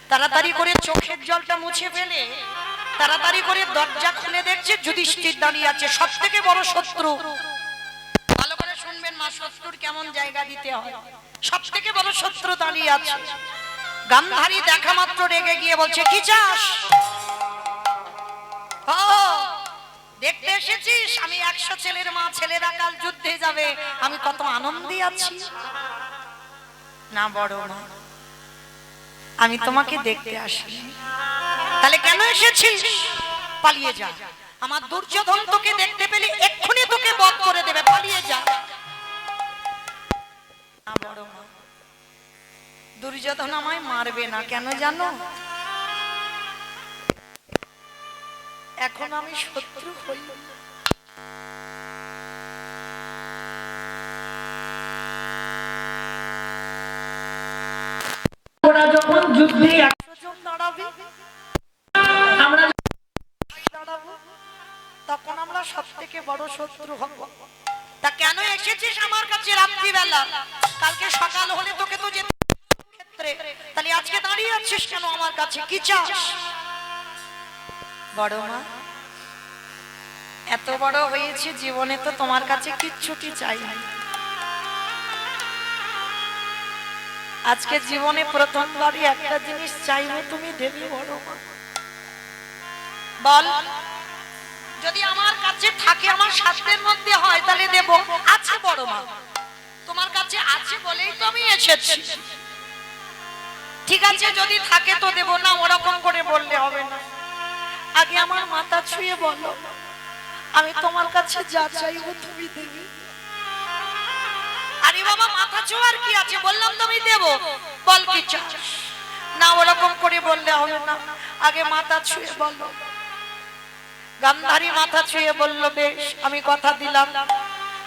তাড়াতাড়ি করে চোখের জলটা মুছে ফেলে তাড়াতাড়ি করে দরজা খুলে দেখছে যুধিষ্ঠির দাঁড়িয়ে আছে, সব থেকে বড় শত্রু। ভালো করে শুনবেন মা, শত্রুর কেমন জায়গা দিতে হয়। সব থেকে বড় শত্রু দাঁড়িয়ে আছে। গান্ধারী দেখা মাত্র রেগে গিয়ে বলছে, কি চাস? দেখতে এসেছিস আমি 100 ছেলের মা, ছেলেরা কাল যুদ্ধে যাবে, আমি কত আনন্দে আছি। না বড় মা, আমি তোমাকে দেখতে আসিনি। তাহলে কেন এসেছিস? পালিয়ে যা, আমার দুর্যোধন তোকে দেখতে পেলে এক্ষুনি তোকে বধ করে দেবে, পালিয়ে যা। না বড় মা, দুর্যোধন আমায় মারবে না, কেন জানো? এখন আমি শত্রু হই। ওরা যখন যুদ্ধে 100 জন দাঁড়াবে, আমরা দাঁড়াবো, তখন আমরা সব থেকে বড় শত্রু হব। তা কেন এসেছিস আমার কাছে রাত্রিবেলা? কালকে সকাল হলে তোকে তো যেতে ক্ষেত্রে, তাহলে আজকে দাঁড়িয়ে আছিস কেন আমার কাছে? কি চাস? বড় মা, এত বড় হয়েছে জীবনে তো তোমার কাছে কিচ্ছুটি চাই না। আজকে জীবনে প্রথমবারই একটা জিনিস চাইবো, তুমি দেবে বড় মা। বল, যদি আমার কাছে থাকে, আমার সাধ্যের মধ্যে হয়, তাহলে দেব। আছে বড় মা, তোমার কাছে আছে বলেই তো আমি এসেছি। ঠিক আছে, যদি থাকে তো দেব, না ওরকম করে বললে হবে না। আগে আমার মাথা ছুঁয়ে বলো, আমি তোমার কাছে যা চাইবো তুমি দেবে। আরে বাবা, মাথা ছোঁয়ার কি আছে, বললাম তুমি দেব, বল কি চাস। না ওরকম করে বললে হবে না, আগে মাথা ছুঁয়ে বলো। গান্ধারী মাথা ছুঁয়ে বলল, বেশ, আমি কথা দিলাম,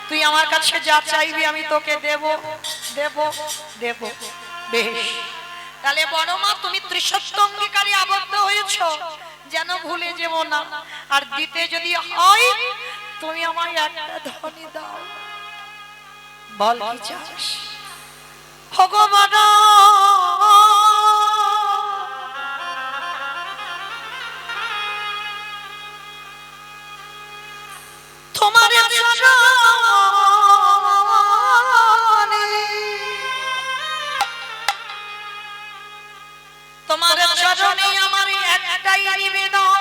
তুই আমার কাছে যা চাইবি আমি তোকে দেব দেব দেব। বেশ, তাহলে বড় মা তুমি ত্রিসত্য অঙ্গীকারে আবদ্ধ হয়েছো, যেন ভুলে যাব না। আর দিতে যদি হয় তুমি আমায় একটা ধনী দাও। বল কি চাস? ভগবান তোমার তোমার চরণে আমার একটাই নিবেদন,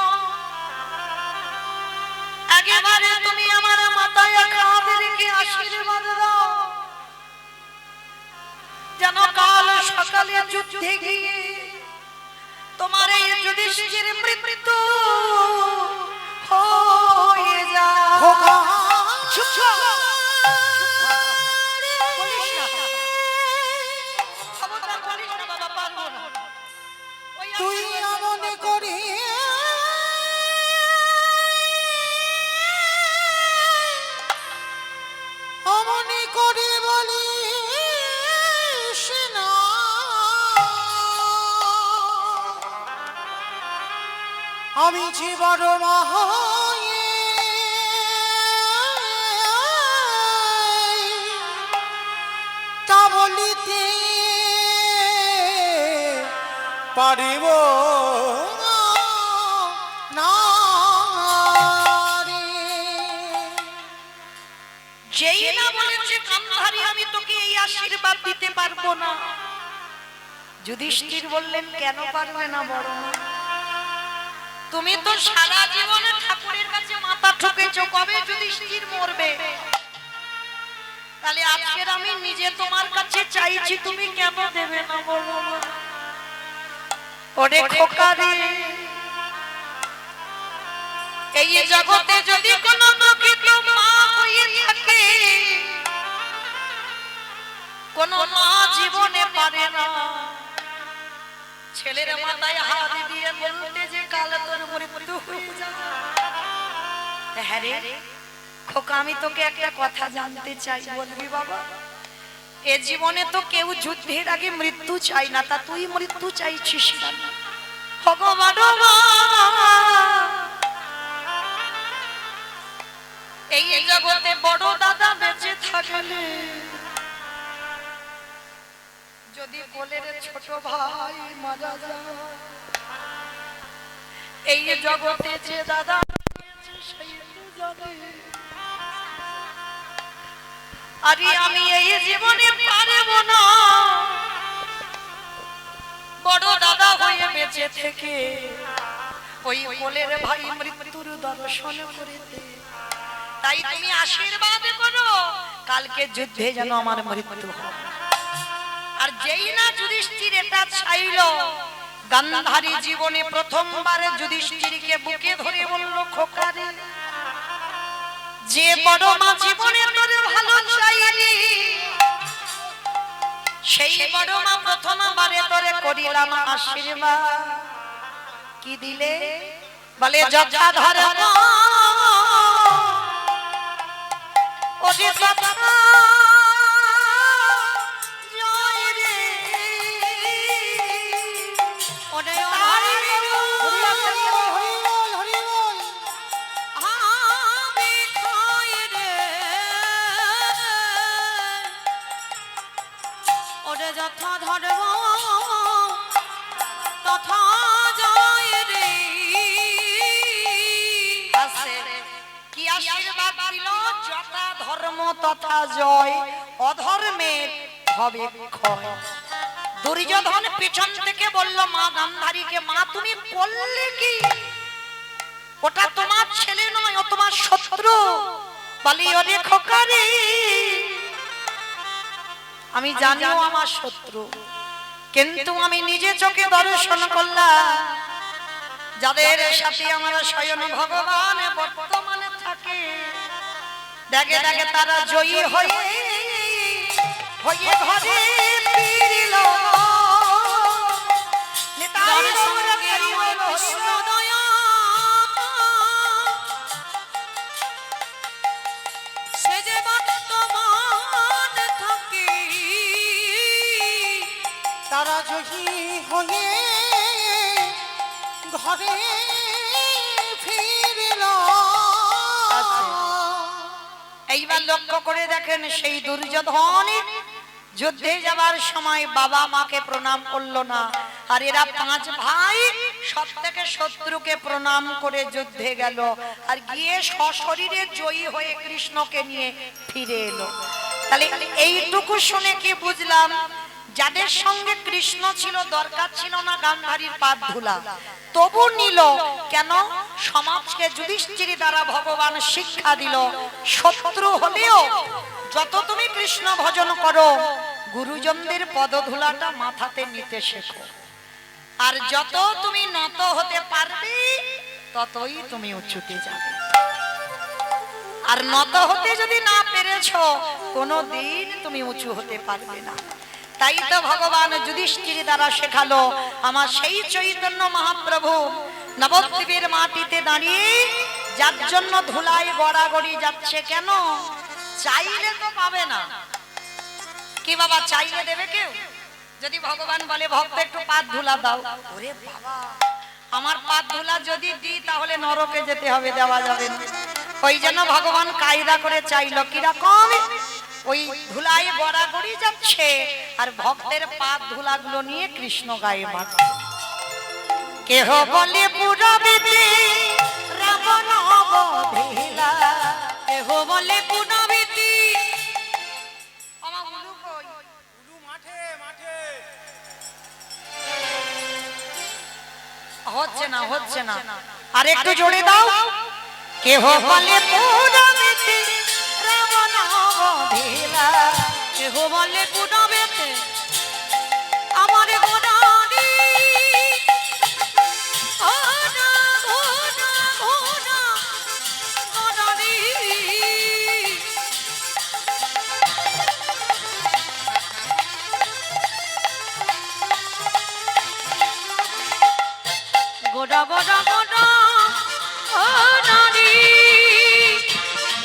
একেবারে তুমি আমার মাথায় হাত রেখে আশীর্বাদ দাও, যেন কাল সকালে যুদ্ধে গিয়ে তোমার এই যুধিষ্ঠির মৃত্যু হয়ে যায়। তুই মনে করি অমনে করে বলি না, আমি যে বড় মহা তা বলিতে পারিব না রে। যেই না বলেছে গান্ধারী আমি তোকে এই আশীর্বাদ দিতে পারবো না, যুধিষ্ঠির বললেন, কেন পারবে না বড় মা? তুমি তো সারা জীবনে ঠাকুরের কাছে মাথা ঠুকেছো, কবে যুধিষ্ঠির মরবে? তাহলে আজকের আমি নিজে তোমার কাছে চাইছি, তুমি কেন দেবে না বড় মা? ওরে খোকা রে, এই জগতে যদি কোনো প্রকৃত মা হয়ে থাকে, কোন মা জীবনে পারে না ছেলের মাথায় হাত দিয়ে বলতে যে কাল তোর মৃত্যু হয়ে যাবে। হ্যাঁ রে খোকা, আমি তোকে একটা কথা জানতে চাই, বলবি বাবা? এ জীবনে তো কেউ যুদ্ধের আগে মৃত্যু চাই না, তা তুই মৃত্যু চাইছিস না। ভগবান এই জগতে বড় দাদা বেঁচে থাকে, দেখা গেলে যদি কোলের ছোট ভাই মারা যায়, এই জগতে যে দাদা সেই তো জানে। আরে আমি এই জীবনে পারবো না বড় দাদা হয়ে বেঁচে থেকে ওই কোলের ভাই মৃত্যুর দর্শন করে দে। তাই তুমি আশীর্বাদ করো কালকে যুদ্ধে যেন আমার মৃত্যু হয়। আর যেই না যুধিষ্ঠির এটা চাইল, গান্ধারী জীবনে প্রথমবার যুধিষ্ঠিরকে বুকে ধরে বলল, খোকারে যে বড় মা জীবনে তোর ভালো চাইলি, সেই বড় মা প্রথমবারে তোরে করিলাম আশীর্বাদ। কি দিলে? বলে যথা ধর্ম ওরে তথা জয় রে। ওরে তারি আমি খাই রে, ওরে যথা ধর্ম তথা জয় রে। কি আশীর্বাদ দিল? যথা ধর্ম তথা জয়, অধর্মের হবে ক্ষয়। দুর্যোধন পিছন থেকে বলল মা গান্ধারীকে, মা তুমি করলে কি? ওটা তোমার ছেলে নয়, ও তোমার শত্রু। বলি ওরে খোকারে আমি জানিও আমার শত্রু, কিন্তু আমি নিজে চোখে দর্শন করলাম যাদের সাথে আমার স্বয়ং ভগবান বর্তমানে থাকে, দেখে দেখে তারা জয়ী হয়ে হয়ে ঘরে ফিরিল। সে যে বর্তমান থাকে তারা জয়ী হয়ে ঘরে ফিরিল। এইবার লক্ষ্য করে দেখেন, সেই দুর্যোধন যুদ্ধে যাবার সময় বাবা মাকে প্রণাম করলো না, আর এরা পাঁচ ভাই সব থেকে শত্রুকে প্রণাম করে যুদ্ধে গেল, আর গিয়ে সশরীরে জয়ী হয়ে কৃষ্ণকে নিয়ে ফিরে এলো। তাহলে এইটুকু শুনে কি বুঝলাম? যাদের সঙ্গে কৃষ্ণ ছিল দরকার ছিল না গান্ধারীর পাদ ধুলা, তবু নিল কেন? সমাজকে যুধিষ্ঠির দ্বারা ভগবান শিক্ষা দিল, শত্রু হলেও যত তুমি কৃষ্ণ ভজন করো গুরুজনদের পদধূলাটা মাথাতে নিতে শেখো, আর যত তুমি নত হতে পারবে ততই তুমি উঁচুতে যাবে। আর নত হতে যদি না পেরেছো কোনোদিন তুমি উঁচু হতে পারবে না। তাই তো ভগবান যুধিষ্ঠির দ্বারা শেখালো আমার সেই চৈতন্য মহাপ্রভু নবদ্বীপের মাটিতে দাঁড়িয়ে যার জন্য ধুলায় গড়াগড়ি যাচ্ছে। কেন? চাইলে তো পাবে না। কি বাবা চাইলে দেবে কেউ? যদি ভগবান বলে ভক্ত একটু পাদ ধুলা দাও, ওরে বাবা আমার পাদ ধুলা যদি দিই তাহলে নরকে যেতে হবে, দেওয়া যাবে না। ওই জন্য ভগবান কায়দা করে চাইলো কিরকম? ওই ধুলায় গড়াগড়ি যাচ্ছে আর ভক্তের পাদ ধুলাগুলো নিয়ে কৃষ্ণ গায়ে মাখছে। কেহ বলে পুরবিতে রাবণ অবধিলা, কেহ বলে পুনবিতি আমার উলু কই? উলু মাঠে মাঠে। হচ্ছে না হচ্ছে না, আর একটু জোরে দাও। কেহ বলে পুনবিতি রাবণ অবধিলা, কেহ বলে পুনবিতি আমার গোদারি ওনা ওনা ওনা গোদারি। গোডা গোডা গোডা ও নারী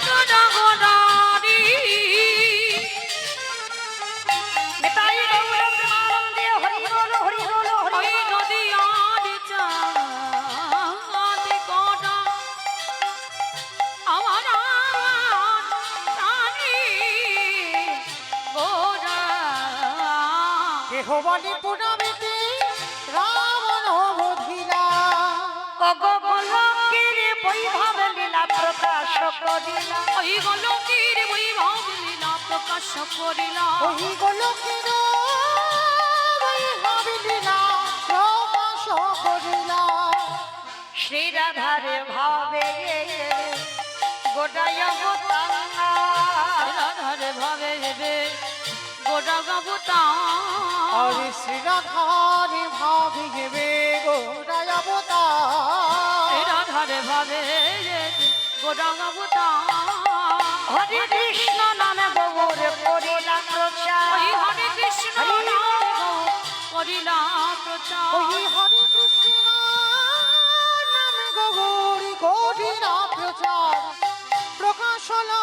গোডা গোডারি। দেহবলি পুনমিতে রাবণ বধিলা গোলকের বৈভব লীলা প্রকাশ করিলা ওই গোলকের বৈভব লীলা প্রকাশ করিলা ওই গোলকের বৈভব লীলা প্রকাশ করিলা শ্রী রাধার ভাবে গোটায় গোতাঙ্গা রাধারে ভাবে রে গোটা গাবুতা হরে শ্রী রাধার ভাবে হেবে গোটায় অবতার রাধারে ভাবে রে গোটা গাবুতা হরে কৃষ্ণ নামে গৌর করিলা প্রচার ওই হরে কৃষ্ণ নাম করিলা প্রচার ওই হরে কৃষ্ণ নাম গৌরী কঠিনা প্রচার প্রকাশ হলো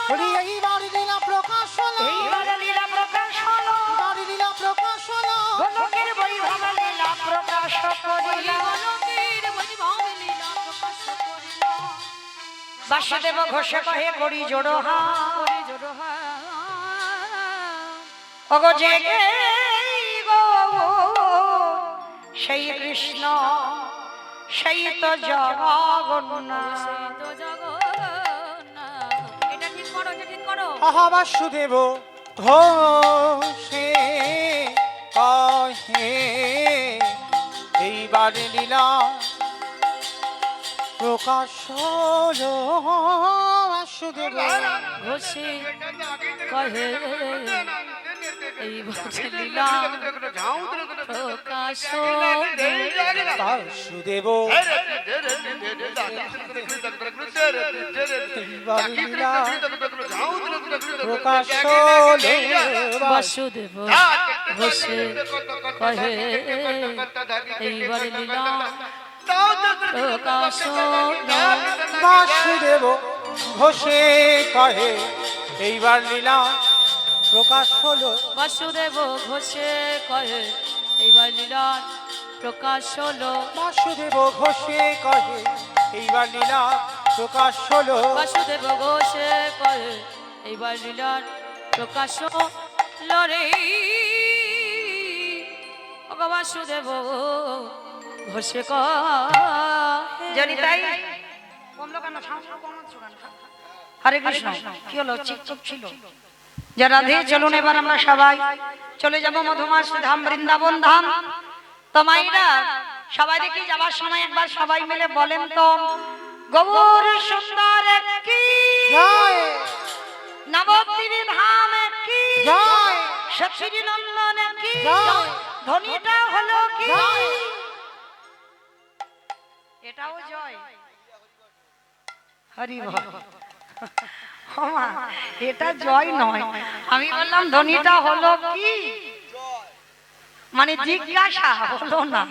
হরি এইবার লীলা প্রকাশ হলো এইবার লীলা প্রকাশ হলো এইবার লীলা প্রকাশ হলো গোলকের বৈভব লীলা প্রকাশ করিলা গোলকের বৈভব লীলা প্রকাশ করিলা বাসুদেব ঘোষ কহে করি জোড়ো হা করি জোড় হা অগো জেগে গো সেই কৃষ্ণ সেই তো জগন্নাথ সেই তো জগন্নাথ এটা ঠিক করো এটা ঠিক করো আহা বাসুদেব ঘোষে কহে এইবার লীলা প্রকাশ হলো বাসুদেব ঘোষে কহে এই বছর লীলা প্রকাশ বাসুদেব এইবার লীলা প্রকাশ হলো বাসুদেব ঘোষে কহে এইবার লীলা প্রকাশ বাসুদেব ঘোষে কহে এইবার লীলা প্রকাশ হলো বাসুদেব ঘোষে কহে এইবার লীলা প্রকাশ হলো বাসুদেব ঘোষে কহে এইবার লীলা প্রকাশ হলো বাসুদেব ঘোষে কহে এইবার লীলার প্রকাশ হলো রে ওগো বাসুদেব ঘোষে কহে জানি তাই কমলো কেন হরে কৃষ্ণ কি হলো চিকচিক ছিল যারা রাধে চলুন এবার আমরা সবাই চলে যাব মধুমাস ধাম বৃন্দাবন ধাম তো মাইরা সবাই দেখি যাবার সময় একবার সবাই মিলে বলেন তো গৌর সুন্দর কি জয় নবদ্বীপ ধাম কি জয় সখী নন্দন কি জয় ধ্বনিটা হলো কি জয় এটাও জয় হরি বল ওমা, এটা জয় নয় আমি বললাম ধ্বনিটা হলো কি মানে জিজ্ঞাসা হলো না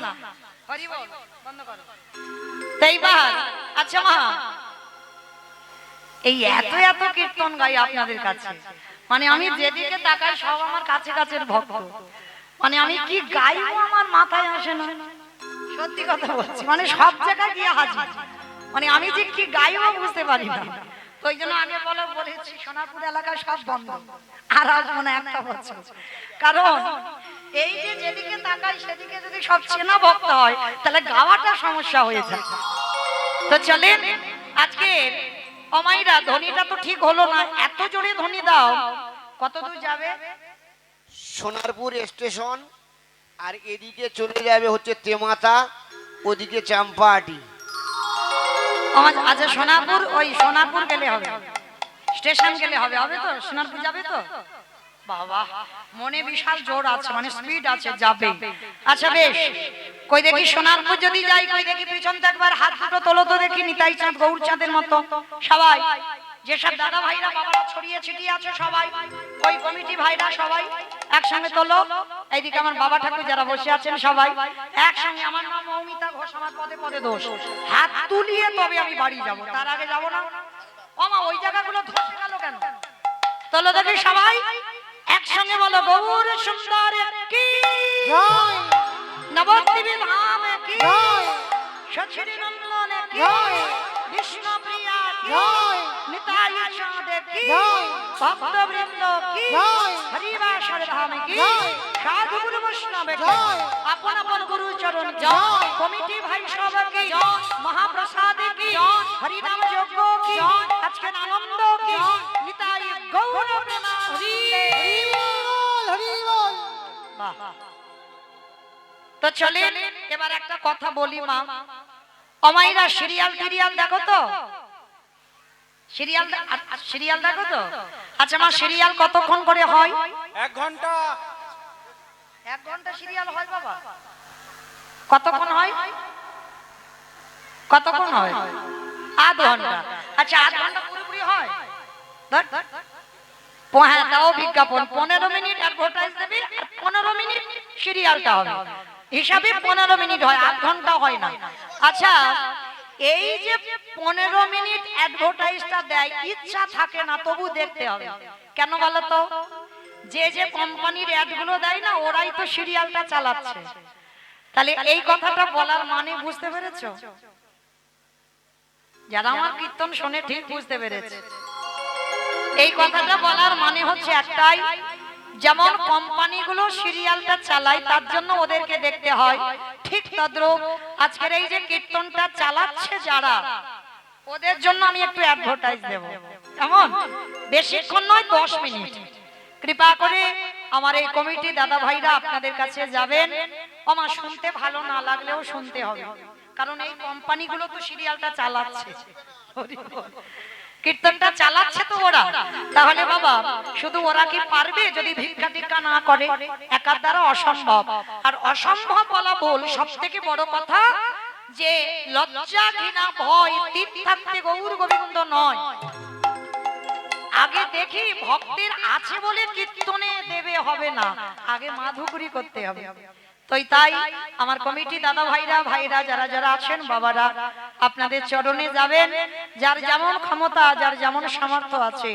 হরি বল বন্ধ করো তাইবার আচ্ছা মা এই এত এত কীর্তন গাই আপনাদের কাছে মানে আমি যেদিকে তাকাই সব আমার কাছে কাছের ভক্ত মানে আমি কি গাইবো আমার মাথায় আসে না সত্যি কথা বলছি মানে সব জায়গায় গিয়ে হাজির মানে আমি যে কি গাইবো বুঝতে পারি না তো ওই জন্য আগে বলেছি সোনারপুর এলাকায় সব বন্ধ আর আজ মনে একটা বছর কারণ এই যে যেদিকে তাকাই সেদিকে যদি সব চেনা ভক্ত হয় তাহলে গাওয়াটা সমস্যা হয়ে যায় তো চলেন আজকে অমাইরা ধ্বনিটা তো ঠিক হলো না এত জোরে ধ্বনি দাও কত দূর যাবে সোনারপুর স্টেশন আর এদিকে চলে যাবে হচ্ছে তেমাতা ওদিকে চাম্পাহাটি আচ্ছা সোনারপুর গেলে হবে স্টেশন গেলে হবে হবে তো সোনারপুর যাবে তো বাবা মনে বিশাল জোর আছে মানে স্পিড আছে যাবে আচ্ছা বেশ কই দেখি সোনারপুর যদি যাই কই দেখি পিছন থেকে একবার হাত দুটো তোলো তো দেখি নিতাই চাঁদ গৌর চাঁদের মতো সবাই যেসব দাদা ভাইরা বাবারা ছড়িয়ে ছিটিয়ে আছে সবাই ওই কমিটি ভাইরা সবাই একসঙ্গে তোলো এইদিকে আমার বাবা ঠাকুর যারা বসে আছেন সবাই একসঙ্গে আমার নাম মৌমিতা ঘোষ আমার পদে পদে দোষ হাত তুলিয়ে তবে আমি বাড়ি যাব তার আগে যাব না ওমা ওই জায়গাগুলো ধসে গেল কেন তোলো দেখি সবাই একসঙ্গে বলো গৌর সুন্দর কি জয় নবদ্বীপ ধাম কি জয় সচিন নন্দন কি জয় বিষ্ণু প্রিয়া কি জয় নিতাই মহাদেব কি জয়। ভক্তবৃন্দ কি জয়। হরিবাসর ধাম কি জয়। সাধু গুরু বৈষ্ণব কি জয়। আপন আপন গুরু চরণ কি জয়। কমিটি ভাই সব কি মহাপ্রসাদ কি হরিনাম যজ্ঞ কি আজকের আনন্দ কি নিতাই গৌর প্রেমানন্দে। হরি বল। বাহ। তো চলেন এবার একটা কথা বলি মা, অমাইরা সিরিয়াল টিরিয়াল দেখো তো? সিরিয়াল সিরিয়াল দেখো তো? আচ্ছা মা, সিরিয়াল কতক্ষণ করে হয়? 1 ঘন্টা। 1 ঘন্টা সিরিয়াল হয় বাবা? কতক্ষণ হয়? কতক্ষণ হয়? আধ ঘন্টা। আচ্ছা আধ ঘন্টা পুরোপুরি হয়? ধর, ধর। হ্যাঁ, তাও বিজ্ঞাপন 15 মিনিট অ্যাডভার্টাইজ দেবে, 15 মিনিট সিরিয়ালটা হবে, হিসাবে 15 মিনিট হয়, আধ ঘন্টা হয় না। আচ্ছা, এই যে 15 মিনিট অ্যাডভার্টাইজটা দেয়, ইচ্ছা থাকে না তবু দেখতে হবে। কেন বলো তো? যে যে কোম্পানির অ্যাডগুলো দেয় না, ওরাই তো সিরিয়ালটা চালাচ্ছে। তাহলে এই কথাটা বলার মানে বুঝতে পেরেছো? যারা আমার কীর্তন শুনে ঠিক বুঝতে পেরেছে। এই কথাটা বলার মানে হচ্ছে একটাই, যেমন কোম্পানিগুলো সিরিয়ালটা চালায় তার জন্য ওদেরকে দেখতে হয়, ঠিক তদ্রূপ আজকের এই যে কীর্তনটা চালাচ্ছে যারা, ওদের জন্য আমি একটু অ্যাডভার্টাইজ দেব। কেমন? বেশিক্ষণ নয়, 10 মিনিট। কৃপা করে আমার এই কমিটি দাদা ভাইরা আপনাদের কাছে যাবেন। আমার শুনতে ভালো না লাগলেও শুনতে হবে, কারণ এই কোম্পানিগুলো তো সিরিয়ালটা চালাচ্ছে, কীর্তনটা চালাচ্ছে তো ওরা। তাহলে বাবা, শুধু ওরা কি পারবে যদি ভিক্ষা টিক্ষা না করে? একার দ্বারা অসম্ভব। আর অসম্ভব বলা বল, সব থেকে বড় কথা যে লজ্জা ঘৃণা ভয় তিন থাকতে গৌর গোবিন্দ নয়। আগে দেখি ভক্তের আছে বলে কীর্তনে দেবে হবে না, আগে মাধুকরী করতে হবে। তাই আমার কমিটি দাদা ভাইরা যারা যারা আছেন বাবারা, আপনাদের চরণে যাবেন, যার যেমন ক্ষমতা, যার যেমন সামর্থ্য আছে,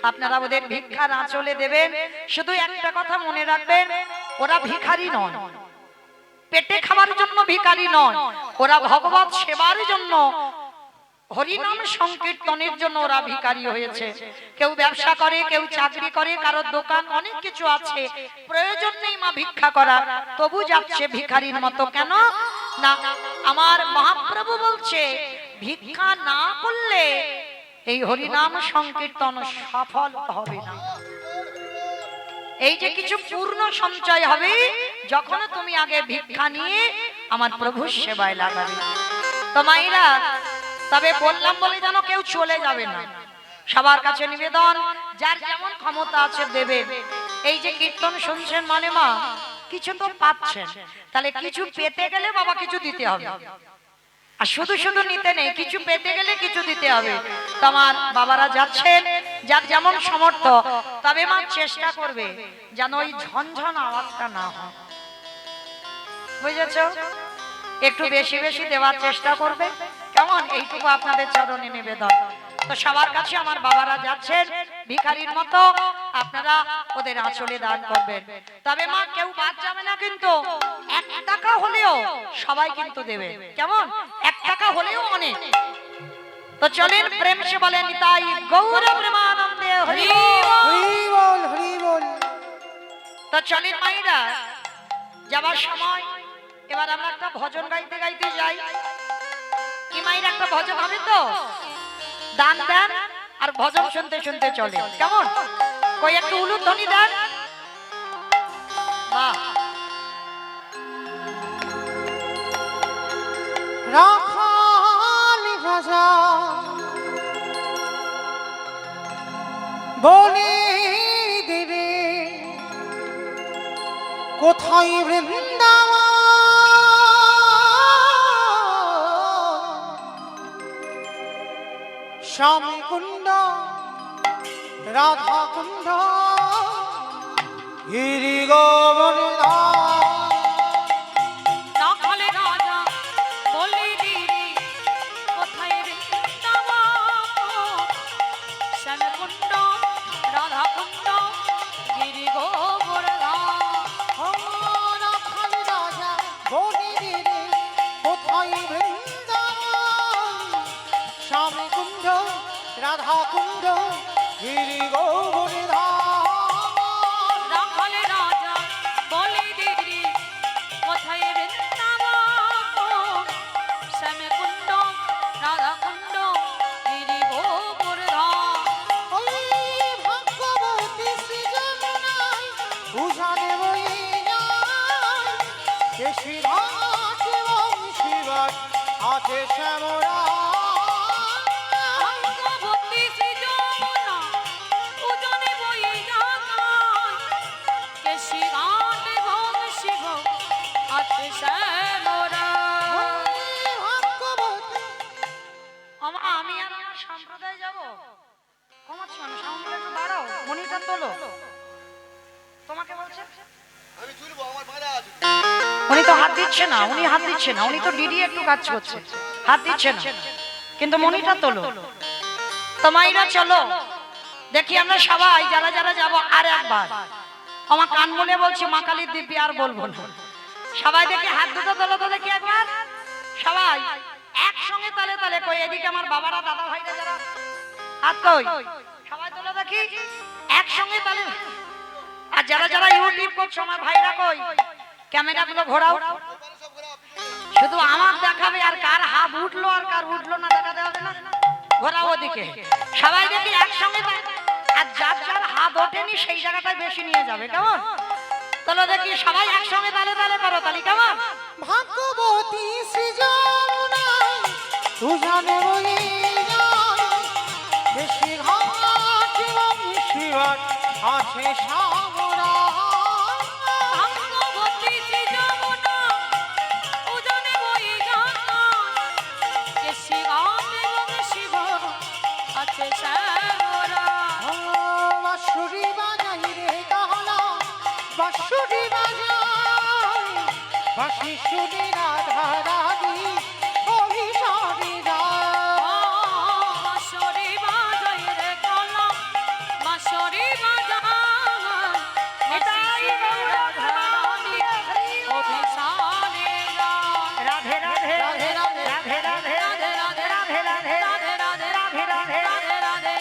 আপনারা ওদের ভিক্ষার আঁচলে দেবেন। শুধু একটা কথা মনে রাখবেন, ওরা ভিখারি নয়, পেটে খাবার জন্য ভিখারি নয়, ওরা ভগবত সেবার জন্য, হরিনাম সংকীর্তনের জন্য ওরা ভিখারি হয়েছে। কেউ ব্যবসা করে, কেউ চাকরি করে, কারোর দোকান, অনেক কিছু আছে, প্রয়োজন নেই মা ভিক্ষা করা, তবু যাচ্ছে ভিখারির মতো। কেন না? আমার মহাপ্রভু বলছে, ভিক্ষা না করলে এই হরিনাম সংকীর্তন সফল হবে না। এই যে কিছু পূর্ণ সঞ্চয় হবে যখন তুমি আগে ভিক্ষা নিয়ে আমার প্রভুর সেবায় লাগাবে। তো মায়েরা, তবে বললাম বলে যেন কেউ চলে যাবে না, সবার কাছে নিবেদন, যার যেমন ক্ষমতা আছে দেবে। এই যে কীর্তন শুনছেন মানে মা, কিছু তো পাচ্ছেন, তাহলে কিছু পেতে গেলে বাবা কিছু দিতে হবে। আর শুধু শুধু নিতে নেই, কিছু পেতে গেলে কিছু দিতে হবে। তোমার বাবারা যাচ্ছেন, যার যেমন সামর্থ্য, তবে মা চেষ্টা করবে যেন ওই ঝনঝন আওয়াজটা না হয়, বুঝেছো? একটু বেশি বেশি দেওয়ার চেষ্টা করবে। কেমন? এইটুকু আপনাদের চরণে নিবেদন। তো সবার কাছে আমার বাবারা যাচ্ছেন ভিখারির মতো, আপনারা ওদের আঁচলে দান করবেন। তবে মা, কেউ বাদ যাবে না কিন্তু, 1 টাকা হলেও সবাই কিন্তু দেবে। কেমন? 1 টাকা হলেও অনেক। তো চলেন, প্রেম সে বলেন নিতাই গৌর প্রেমানন্দে হরি বল। হরি বল, হরি বল। তো চলেন মাইরা, যাবার সময় এবার আমরা একটা ভজন গাইতে গাইতে যাই। কি মাইরা, একটা ভজন হবে তো? দান দেন আর ভজন শুনতে শুনতে চলে। কেমন? কই একটু উলুধ্বনি দেন। বাহ। রাখালি ভাষা বলে দেবে কোথায় বৃন্দাবন, শ্যামকুণ্ড রাধা কুণ্ড গিরি গোবর্ধন। রাখালে রাজা বলে দিবি কোথায় বৃন্দাবন, শ্যামকুণ্ড রাধাকুণ্ড গিরি গোবর্ধন। রাখালি রাজা বলে দিবি কোথায় বৃন্দাবন, শ্যামকুণ্ড রাধা কুণ্ড গিরি গৌরধাম রাখালে রাজা বলে দিদি কোথায় বৃন্দাবন শ্যামে কুণ্ড রাধা কুণ্ড গিরি গোবর্ধন ওই ভাগ্যবতী শ্রী যমুনায় উজানে বয়ে যায় কেশিঘাট এবং শিবাট আছে শ্যামরা ভক্তি শ্রী যমুনা উজনে বয়ে যায় কেশি ঘাট এবং শিব আছে শ্যামরা আমি আর আমার সম্প্রদায় যাব কমাচ্ছ না সাউন্ডটা একটু বাড়াও মনিটর তোলো তোমাকে বলছে আমি চুলবো আমার বাধা আছে উনি তো হাত দিচ্ছে না উনি তো ডিডি একটু কাজ করছে হাত দিচ্ছে না কিন্তু মনিটর তোলো তো মাইরা চলো দেখি আমরা সবাই যারা যারা যাব আর একবার আমার কান মনে বলছি মা কালীর দিব্যি আর বলবো না সবাই দেখি হাত দুটো তোলো তো দেখি একবার সবাই একসঙ্গে তালে তালে কই এদিকে আমার বাবারা দাদা ভাইরা যারা হাত কই সবাই তোলো দেখি একসঙ্গে তালে আর যারা যারা ইউটিউব করছো আমার ভাইরা কই ক্যামেরাগুলো ঘোরাও শুধু আমার দেখাবে আর কার হাত উঠলো আর কার উঠলো না দেখাতে হবে না ঘোরাও ওদিকে সবাই দেখি একসঙ্গে আর যার যার হাত ওঠেনি সেই জায়গাটায় বেশি নিয়ে যাবে কেমন চলো দেখি সবাই একসঙ্গে তালে তালে করো তালি কেমন ভাগ্যবতী শ্রী যমুনায় উজানে বয়ে যায় কেশিঘাট এবং শিবাট আছে শ্যামরা ভাগ্যবতী শ্রী যমুনা উজনে বয়ে যায় কেশি ঘাট এবং শিব আছে শ্যামরা বাঁশুরি বাজাই রে কাহলা বাঁশুরি বাজাই বাঁশি শুনি রাধা রানী অভিসারি যায় বাঁশরি বাজাই রে কলা বাঁশরি বাজাই নিতাই গৌর রাধারানী অভিসারে রাধে রাধে রাধে রাধে রাধে রাধে রাধে রাধে রাধে রাধে রাধে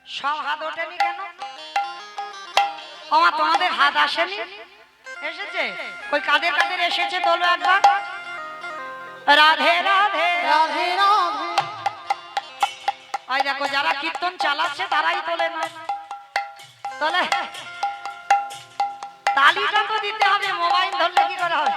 সব হাত ওঠেনি কেন ওমা তোমাদের হাত আসেনি এসেছে ওই কাদের কাদের এসেছে তোলো একবার রাধে রাধে রাধে রাধে ওই দেখো যারা কীর্তন চালাচ্ছে তারাই তোলে না তোলে তালিটা তো দিতে হবে মোবাইল ধরলে কি করা হবে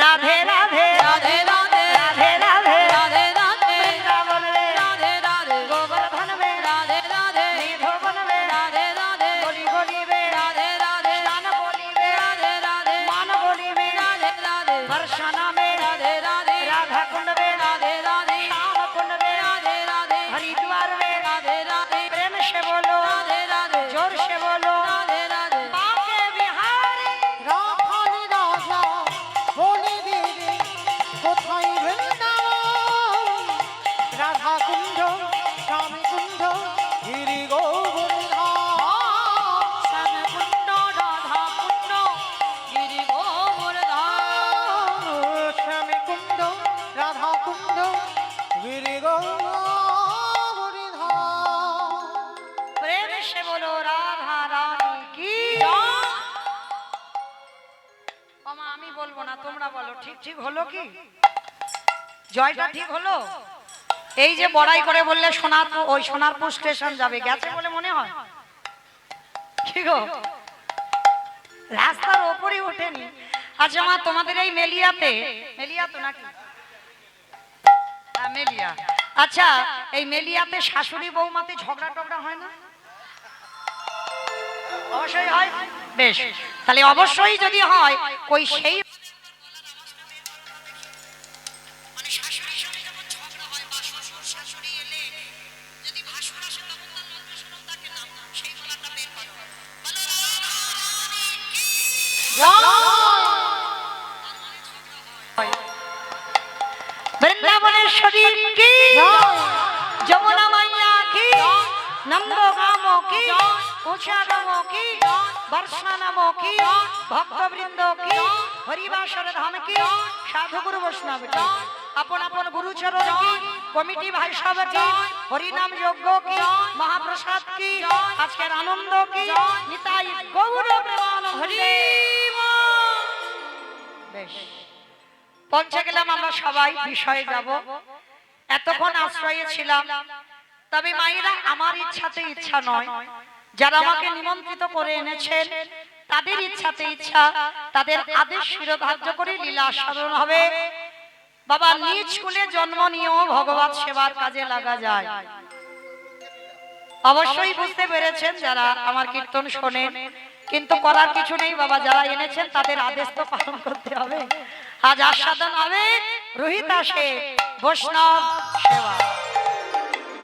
রাধে রাধে রাধে রাধে রাধে রাধে রাধে রাধে বৃন্দাবন রে রাধে রাধে গোবর্ধন বে রাধে রাধে নিধবন বে রাধে রাধে গলি গলি বে রাধে রাধে স্নান বলি বে রাধে রাধে মান বলি বে রাধে রাধে বর্ষণ বে রাধে রাধে রাধা কুণ্ড বে রাধে রাধে श्याम कुंड বে राधे राधे हरिद्वार বে राधे राधे प्रेम से बोलो राधे राधे जोर से बोलो राधे राधे बाके बिहारी রাখালি রাজা বলে দিদি কোথায় বৃন্দাবন রাধা কুণ্ড স্বামী কুণ্ড গিরি গৌরধাম শ্যাম কুণ্ড রাধা কুণ্ড গিরি গোবর্ধন স্বামী কুণ্ড রাধা কুণ্ড গিরি গৌরধাম प्रेम से बोलो राधा रानी की মামা আমি বলবো না তোমরা বলো ঠিক ঠিক হলো কি জয়টা ঠিক হলো এই যে বড়াই করে বললে সোনারপুর ওই সোনারপুর স্টেশন যাবে গেছে বলে মনে হয় কি গো রাস্তার ওপরই ওঠেনি আচ্ছা মা তোমাদের এই মেলিয়াতে মেলিয়া তো নাকি হ্যাঁ মেলিয়া আচ্ছা এই মেলিয়াতে শাশুড়ি বৌমাতে ঝগড়া টগড়া হয় না অবশ্যই হয় বেশ তাহলে অবশ্যই যদি হয় কই সেই মানে শাশুড়ির সঙ্গে যখন ঝগড়া হয় বা শ্বশুর শাশুড়ি এলে যদি ভাসুর আসে তখন তার লজ্জা শরম থাকে না সেই গলাটা বের করো বলো রাধা রানী কি বৃন্দাবনেশ্বরী কি যমুনা মাইয়া কি নন্দগামো কি উষাগামো কি বর্ষানামো কি ভক্তবৃন্দ কি হরিবাসর ধাম কি সাধুগুরু বৈষ্ণব কি আপন আপন গুরুচরণ কি, কমিটি ভাই সব কি, হরিনাম যজ্ঞ কি, মহাপ্রসাদ কি, আজকের আনন্দ কি, নিতাই গৌর প্রেমানন্দে। হরি বেশ, পৌঁছে গেলাম আমরা সবাই, বিষয়ে যাব। এতক্ষণ আশ্রয়ে ছিলাম, তবে মায়েরা আমার ইচ্ছাতে ইচ্ছা নয়, যারা আমাকে নিমন্ত্রিত করে এনেছেন তাদের ইচ্ছাতে ইচ্ছা, তাদের আদেশ শিরোধার্য করে লীলা আস্বাদন হবে। বাবা, নিজ কুলে জন্ম নিয়েও ভগবত সেবার কাজে লাগা যায়। অবশ্যই বুঝতে পেরেছেন যারা আমার কীর্তন শোনেন, কিন্তু করার কিছু নেই বাবা, যারা এনেছেন তাদের আদেশ তো পালন করতে হবে। আজ আস্বাদন হবে রোহিত আসে বৈষ্ণব সেবা।